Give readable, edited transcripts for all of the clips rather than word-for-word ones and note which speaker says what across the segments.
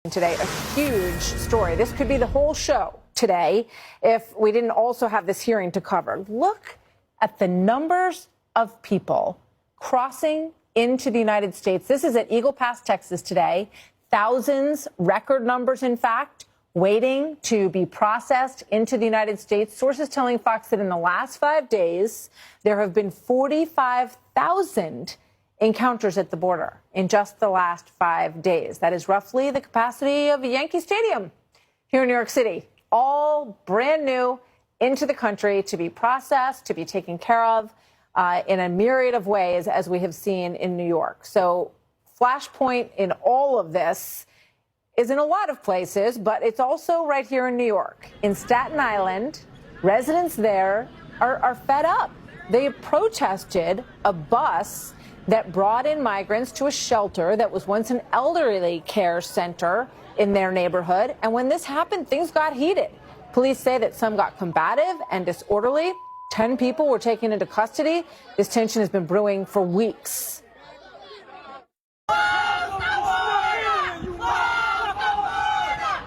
Speaker 1: Today, a huge story. This could be the whole show today if we didn't also have this hearing to cover. Look at the numbers of people crossing into the United States. This is at Eagle Pass, Texas today. Thousands, record numbers, in fact, waiting to be processed into the United States. Sources telling Fox that in the last 5 days, there have been 45,000 encounters at the border in just the last 5 days. That is roughly the capacity of Yankee Stadium here in New York City. All brand new into the country to be processed, to be taken care of in a myriad of ways, as we have seen in New York. So flashpoint in all of this is in a lot of places, but it's also right here in New York. In Staten Island, residents there are fed up. They have protested a bus that brought in migrants to a shelter that was once an elderly care center in their neighborhood. And when this happened, things got heated. Police say that some got combative and disorderly. 10 people were taken into custody. This tension has been brewing for weeks.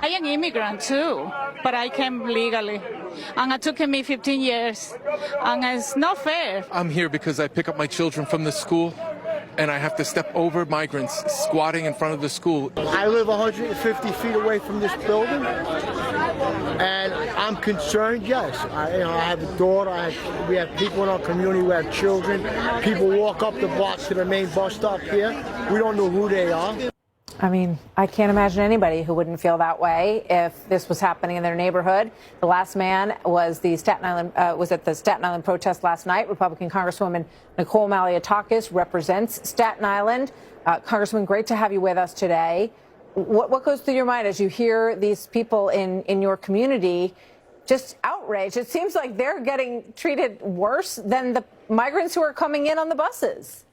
Speaker 2: I am an immigrant too, but I came legally. And it took me 15 years, and it's not fair.
Speaker 3: I'm here because I pick up my children from the school, and I have to step over migrants squatting in front of the school.
Speaker 4: I live 150 feet away from this building, and I'm concerned, yes. I have a daughter, we have people in our community who have children. People walk up the block to the main bus stop here. We don't know who they are.
Speaker 1: I mean, I can't imagine anybody who wouldn't feel that way if this was happening in their neighborhood. The last man was at the Staten Island protest last night. Republican Congresswoman Nicole Malliotakis represents Staten Island. Congresswoman, great to have you with us today. What goes through your mind as you hear these people in your community just outraged? It seems like they're getting treated worse than the migrants who are coming in on the buses.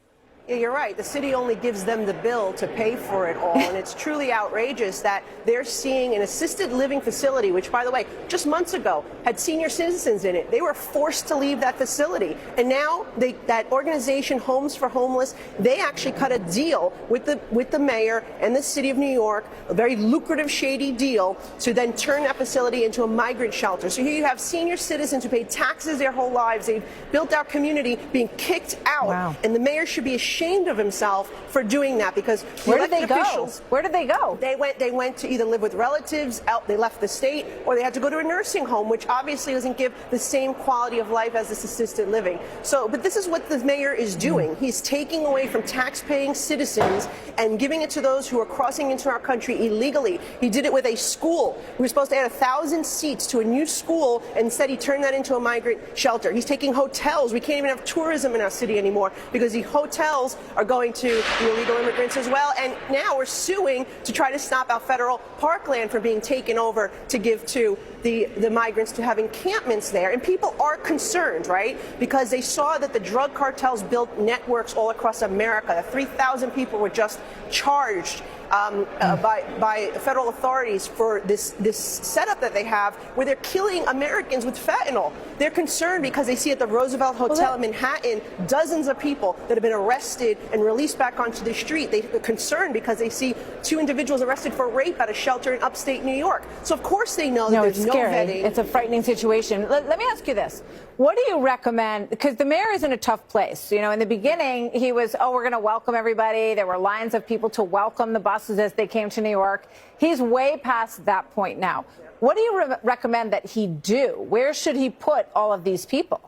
Speaker 5: Yeah, you're right. The city only gives them the bill to pay for it all. And it's truly outrageous that they're seeing an assisted living facility, which, by the way, just months ago had senior citizens in it. They were forced to leave that facility. And now that organization, Homes for Homeless, they actually cut a deal with the mayor and the city of New York, a very lucrative, shady deal, to then turn that facility into a migrant shelter. So here you have senior citizens who paid taxes their whole lives. They've built our community being kicked out.
Speaker 1: Wow. And
Speaker 5: the mayor should be ashamed of himself for doing that, because
Speaker 1: where did they go? Where did they go?
Speaker 5: They went to either live with relatives, they left the state, or they had to go to a nursing home, which obviously doesn't give the same quality of life as this assisted living. So, but this is what the mayor is doing. He's taking away from tax-paying citizens and giving it to those who are crossing into our country illegally. He did it with a school. We were supposed to add 1,000 seats to a new school, and instead he turned that into a migrant shelter. He's taking hotels. We can't even have tourism in our city anymore because the hotels are going to the illegal immigrants as well. And now we're suing to try to stop our federal parkland from being taken over to give to the migrants to have encampments there. And people are concerned, right? Because they saw that the drug cartels built networks all across America. 3,000 people were just charged by federal authorities for this setup that they have, where they're killing Americans with fentanyl. They're concerned because they see at the Roosevelt Hotel in Manhattan dozens of people that have been arrested and released back onto the street. They're concerned because they see 2 individuals arrested for rape at a shelter in upstate New York. So of course they know that there's no vetting.
Speaker 1: It's a frightening situation. Let me ask you this. What do you recommend? Because the mayor is in a tough place. You know, in the beginning, he was, we're going to welcome everybody. There were lines of people to welcome the buses as they came to New York. He's way past that point now. What do you recommend that he do? Where should he put all of these people?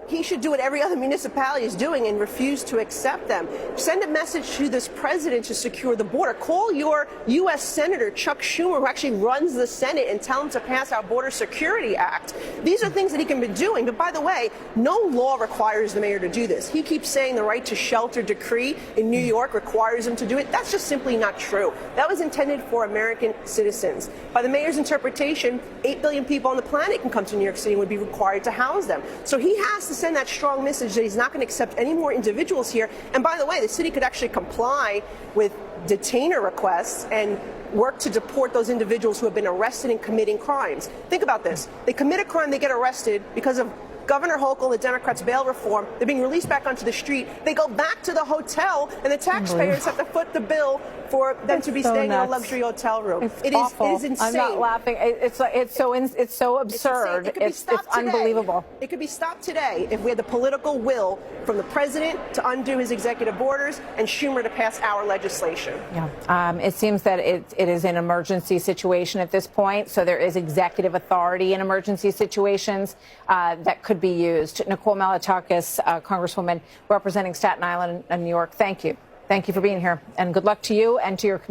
Speaker 5: He should do what every other municipality is doing and refuse to accept them. Send a message to this president to secure the border. Call your U.S. Senator Chuck Schumer, who actually runs the Senate, and tell him to pass our Border Security Act. These are things that he can be doing. But by the way, no law requires the mayor to do this. He keeps saying the right to shelter decree in New York requires him to do it. That's just simply not true. That was intended for American citizens. By the mayor's interpretation, 8 billion people on the planet can come to New York City and would be required to house them. So he has to send that strong message that he's not going to accept any more individuals here. And by the way, the city could actually comply with detainer requests and work to deport those individuals who have been arrested in committing crimes. Think about this. They commit a crime, they get arrested because of Governor Hochul, the Democrats' bail reform. They're being released back onto the street. They go back to the hotel, and the taxpayers have to foot the bill for them to be
Speaker 1: so
Speaker 5: staying
Speaker 1: nuts.
Speaker 5: in a luxury hotel room.
Speaker 1: It's awful.
Speaker 5: It is insane.
Speaker 1: I'm not laughing. It's so absurd.
Speaker 5: It could be
Speaker 1: It's
Speaker 5: stopped today.
Speaker 1: unbelievable.
Speaker 5: It could be stopped today if we had the political will from the president to undo his executive orders and Schumer to pass our legislation.
Speaker 1: Yeah. It seems that it is an emergency situation at this point, so there is executive authority in emergency situations that could be used. Nicole Malliotakis, Congresswoman representing Staten Island and New York, thank you. Thank you for being here, and good luck to you and to your community.